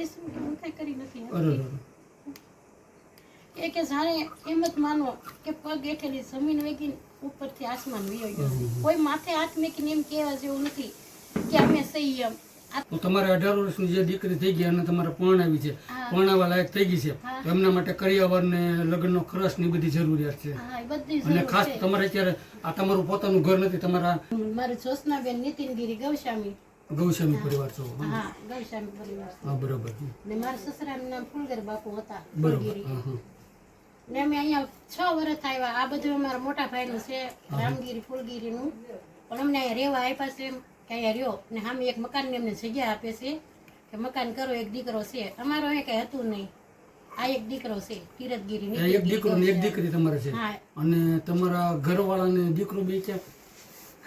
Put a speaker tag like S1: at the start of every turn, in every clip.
S1: નબળી છું કે હું કઈ કરી નથી એ કે જાણે એમ જ માનો કે પગ હેઠેલી જમીન વેગી ઉપરથી આસમાન વયો ગયો છે કોઈ માથે હાથ મેકીને એમ કહેવા જેવું નથી કે અમે સહી એમ
S2: તો તમારે 18 વર્ષની જે દીકરી થઈ ગઈ અને તમારે પરણાવી છે પરણાવા લાયક થઈ ગઈ છે તો એમના માટે કરિયાવર ને લગ્નનો ખર્ચ ની બધી જરૂરિયાત છે અને ખાસ તમારે અત્યારે આ તમારું પોતાનું ઘર નથી તમારા
S1: મારું જોશનાબેન નીતિનગીરી
S2: ગૌસ્વામી પરિવાર છો
S1: હા ગૌસ્વામી પરિવાર
S2: હા બરોબર
S1: ને મારા સસરાનું નામ ફૂલગર બાપુ હતા
S2: બરોબર
S1: ને અમે અહીંયા 6 વર્ષ આવ્યા આ બધું અમારા મોટા ભાઈનું છે રામગીરી ફૂલગીરીનું પણ અમને અહીંયા રહેવા આપ્યા છે કે અહીંયા રહ્યો ને સામે એક મકાનની અમને જગ્યા આપે છે કે મકાન કરો એક દીકરો છે અમારો અહીંયા કઈ હતું નહીં આ એક દીકરો છે તીરથગીરી
S2: એક દીકરો ને એક દીકરી તમારે છે અને તમારા ઘરવાળાને દીકરો બે છે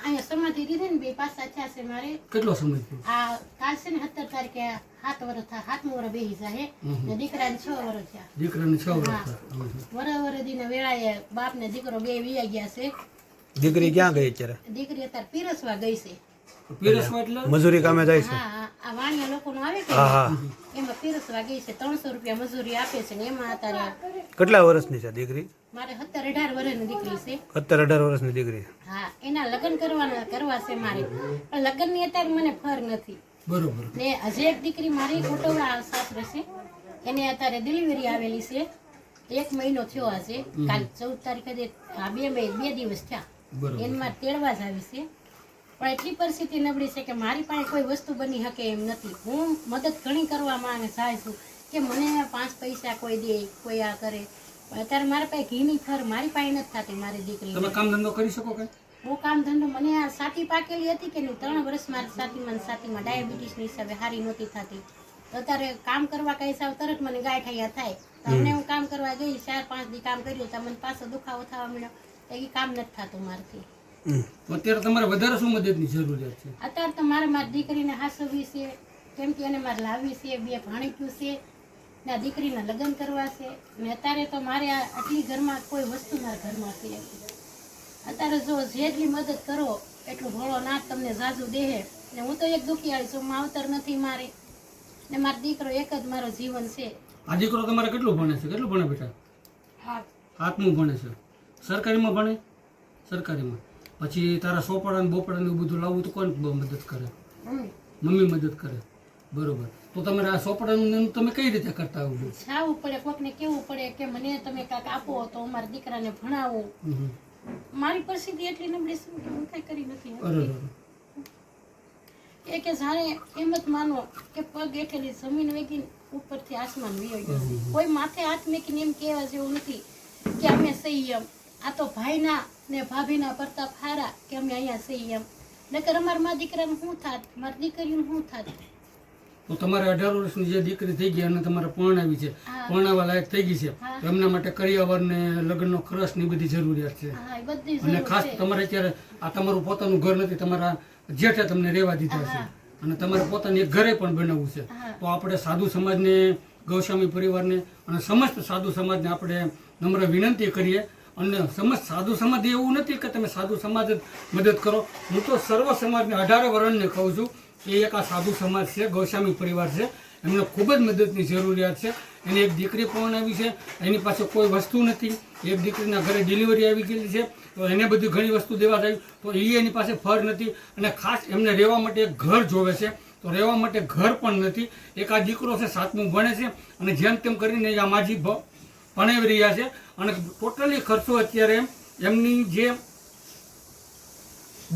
S1: અહીંયા સમાધિ દીધી ને બે પાછા થયા છે મારે
S2: કેટલો સમય થયો
S1: આ કાલ છે ને 17 તારીખે 7 વર્ષ થયા 7મું વર્ષ બેહી જાય ને દીકરાને 6 વર્ષ થયા
S2: દીકરાને 6 વર્ષ
S1: વરસ દીના વેળાએ બાપ ને દીકરો બે વિયા ગયા છે
S3: દીકરી ક્યાં ગઈ અત્યારે
S1: દીકરી અત્યારે પીરસવા ગઈ છે
S2: પીરસવા એટલે
S3: મજૂરી કામે જાય છે
S1: હા આ વાણિયા લોકોનું આવે કે એમાં પીરસવા ગઈ છે 300 રૂપિયા મજૂરી આપે છે ને એમાં અત્યારે
S3: કેટલા વર્ષની છે દીકરી
S1: મારે 17-18 વર્ષની દીકરી છે
S3: 17-18 વર્ષની દીકરી
S1: હા એના લગ્ન કરવા છે મારે પણ લગ્નની અત્યારે મને ફર નથી
S2: બરોબર
S1: ને હજી એક દીકરી મારી કોટવડા સાસરે છે એને અત્યારે ડિલિવરી આવેલી છે 1 મહિનો થયો આજે કાલ 14 તારીખે આ 2 દિવસ થયા એમાં તેડવા જ આવી છે પણ એટલી પરિસ્થિતિ નબળી છે કે મારી પાસે કોઈ વસ્તુ બની શકે એમ નથી હું મદદ ઘણી કરવા માંગે જાય છું કે મને 5 પૈસા કોઈ દે કોઈ આ કરે અત્યારે મારા પાસે ઘીની ફર મારી પાસે નથી થતી મારી દીકરી
S2: તમે કામ ધંધો કરી શકો કે
S1: હું કામ ધંધો મને આ સાતી પાકેલી હતી કે નહીં 3 વર્ષ મારી સાતીમાં ડાયાબિટીસની હિસાબે હારી નહોતી થતી અત્યારે કામ કરવા કઈ સાવ તરત મને ગાંઠિયા થાય તો અમને હું કામ કરવા ગઈ 4-5 દી કામ કર્યું તો મને પાછો દુખાવો થવા મળ્યો એ કામ નથી થતું મારથી
S2: અત્યારે તમારે વધારે શું મદદની જરૂરિયાત છે
S1: અત્યારે તો મારી દીકરીને હાસવી છે કેમ કે એને મારે લાવવી છે 2 ભાણીક્યું છે ને આ દીકરીના લગ્ન કરવા છે ને અત્યારે તો મારે આટલી ઘરમાં કોઈ વસ્તુ મારા ઘરમાં છે અત્યારે જો જેટલી મદદ કરો એટલું ભોળો નાથ તમને જાજુ દેહે ને હું તો એક દુખિયાળી છું માવતર નથી મારે ને મારો દીકરો એક જ મારો જીવન છે
S2: આ દીકરો તમારે કેટલું ભણે છે કેટલું ભણે બેટા 7મું ભણે છે સરકારીમાં ભણે સરકારીમાં પછી તારા સોપડા ને બોપડા ને એવું બધું લાવવું તો કોણ મદદ કરે મમ્મી મદદ કરે બરોબર તો તમારે આ સોપડાનું તમે કઈ રીતે કરતા આવું
S1: જાવું પડે કોકને કેવું પડે કે મને તમે કાંક આપો તો અમારા દીકરાને ભણાવો મારી પરિસ્થિતિ એટલી નબળી છે કે હું કઈ કરી નથી એ કે જાણે એમ જ માનો કે પગ હેઠેલી જમીન વેગી ઉપરથી આસમાન વયો ગયો છે કોઈ માથે હાથ મેકીને એમ કહેવા જેવું નથી કે અમે સહી એમ આ તો ભાઈના ને ભાભીના પ્રતાપ હારા કે અમે અહીંયા સહી એમ નકર અમારા મા દીકરાનું શું થાત મારી દીકરીનું શું થાત
S2: તો તમારે 18 વર્ષની જે દીકરી થઈ ગઈ અને તમારે પરણાવી છે પરણાવા લાયક થઈ ગઈ છે તો એમના માટે કરિયાવર ને લગ્નનો ખર્ચ ની બધી જરૂરિયાત છે અને ખાસ તમારે અત્યારે આ તમારું પોતાનું ઘર નથી તમારા જેઠે તમને રહેવા દીધા છે અને તમારે પોતાની એક ઘરે પણ બનાવવું છે તો આપણે સાધુ સમાજને ગૌસ્વામી પરિવારને અને સમસ્ત સાધુ સમાજને આપણે નમ્ર વિનંતી કરીએ અને સમસ્ત સાધુ સમાજ એવું નથી કે તમે સાધુ સમાજ જ મદદ કરો હું તો સર્વ સમાજને 18 વર્ણને કહું છું કે એક આ સાધુ સમાજ છે ગૌસ્વામી પરિવાર છે એમને ખૂબ જ મદદની જરૂરિયાત છે એની એક દીકરી પણ આવી છે એની પાસે કોઈ વસ્તુ નથી એક દીકરીના ઘરે ડિલિવરી આવી ગયેલી છે તો એને બધી ઘણી વસ્તુ દેવા જાય તો એની પાસે ફર નથી અને ખાસ એમને રહેવા માટે એક ઘર જોવે છે તો રહેવા માટે ઘર પણ નથી એક આ દીકરો છે 7મું ભણે છે અને જેમ તેમ કરીને આ માજી ભણાવી રહ્યા છે અને ટોટલી ખર્ચો અત્યારે એમની જે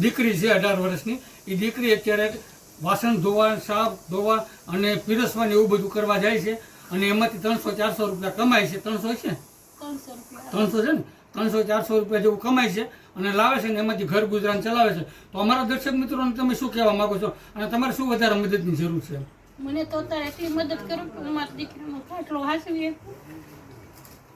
S2: દીકરી છે 18 વર્ષની એ દીકરી અત્યારે વાસણ ધોવા સાફ ધોવા અને પીરસવાની એવું બધું કરવા જાય છે અને એમાંથી 300-400 રૂપિયા કમાય છે 300 છે 300 છે ને 300-400 રૂપિયા જેવું કમાય છે અને લાવે છે ને એમાંથી ઘર ગુજરાન ચલાવે છે તો અમારા દર્શક મિત્રોને તમે શું કહેવા માંગો છો અને તમારે શું વધારે મદદની જરૂર છે
S1: મને તો અત્યારે એટલી મદદ કરો કે મારી દીકરીનો ખાટલો હાસવી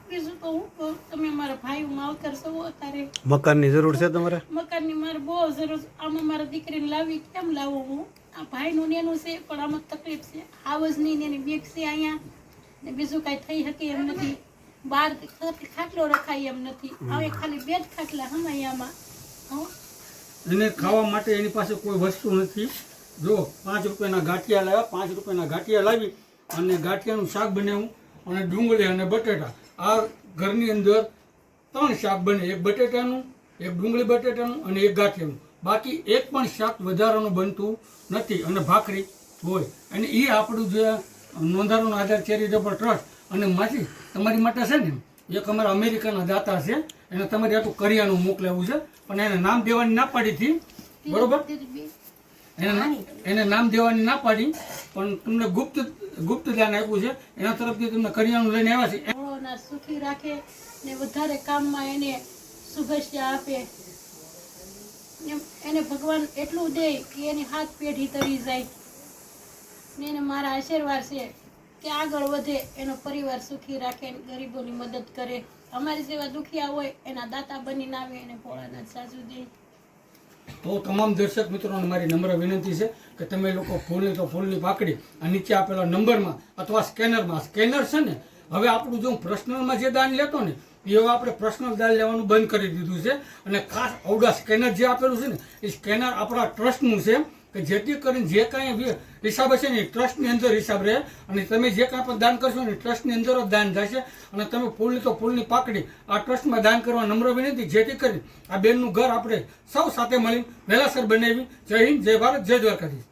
S1: બીજું તો હું તમે મારા ભાઈ માવતર છો અત્યારે
S3: મકાનની જરૂર છે તમારે
S1: મકાનની મારે બહુ જરૂર આમાં મારા દીકરીને લાવી કેમ લાવું હું આ ભાઈનું નેનું છે પણ આમાં તકલીફ છે હાવજની ને એની બેગ છે અહીંયા ને બીજું કાંઈ થઈ શકે એમ નથી બહાર ખાટલો રખાય એમ નથી હવે ખાલી 2 જ ખાટલા હમાય આમાં
S2: એને ખાવા માટે એની પાસે કોઈ વસ્તુ નથી જો 5 રૂપિયાના ગાંઠિયા લાવ્યા 5 રૂપિયાના ગાંઠિયા લાવી અને ગાંઠિયાનું શાક બનાવ્યું અને ડુંગળી અને બટેટા. આ ઘરની અંદર 3 શાક બને, એક બટેટાનું, એક ડુંગળી બટેટાનું અને એક ગાંઠિયાનું. બાકી એક પણ શાક વધારાનું બનતું નથી અને ભાખરી હોય. અને એ આપણું જે નોંધારાનો આધાર ચેરિટેબલ ટ્રસ્ટ અને માસી તમારી માટે છે ને એક અમારા અમેરિકાના દાતા છે, એને તમારે આટલું કરિયાનું મોકલાવું છે, પણ એને નામ દેવાની ના પાડી હતી, બરોબર? એને નામ દેવાની ના પાડી, પણ તમને ગુપ્ત ધ્યાન આપ્યું છે, એના તરફથી તમને કરિયાનું લઈને આવ્યા છે.
S1: ના સુખી રાખે ને વધારે કામમાં એને શુભેચ્છા આપે, એને ભગવાન એટલું દે કે એની હાથ પેઢી તરી જાય ને એને મારા આશીર્વાદ છે કે આગળ વધે, એનો પરિવાર સુખી રાખે, ગરીબોની મદદ કરે, અમારી જેવા દુખિયા હોય એના દાતા બનીને આવે, એને ભોળાનાથ સાજુ દે.
S2: તો તમામ દર્શક મિત્રોને મારી નમ્ર વિનંતી છે કે તમે લોકો ફૂલની પાકડી આ નીચે આપેલા નંબરમાં અથવા સ્કેનરમાં, સ્કેનર છે ને હવે આપણું જો પર્સનલમાં જે દાન લેતો ને એ હવે આપણે પર્સનલ દાન લેવાનું બંધ કરી દીધું છે. અને ખાસ આવડા સ્કેનર જે આપેલું છે ને એ સ્કેનર આપણા ટ્રસ્ટનું છે કે જેથી કરીને જે કાંઈ હિસાબ હશે ને એ ટ્રસ્ટની અંદર હિસાબ રહે અને તમે જે કાંઈ પણ દાન કરશો ને ટ્રસ્ટની અંદર જ દાન થશે. અને તમે ફૂલની પાકડી આ ટ્રસ્ટમાં દાન કરવા નમ્ર વિનંતી, જેથી કરીને આ બેનનું ઘર આપણે સૌ સાથે મળી વહેલાસર બનાવી. જય હિન્દ, જય ભારત, જય દ્વારકાધીશ.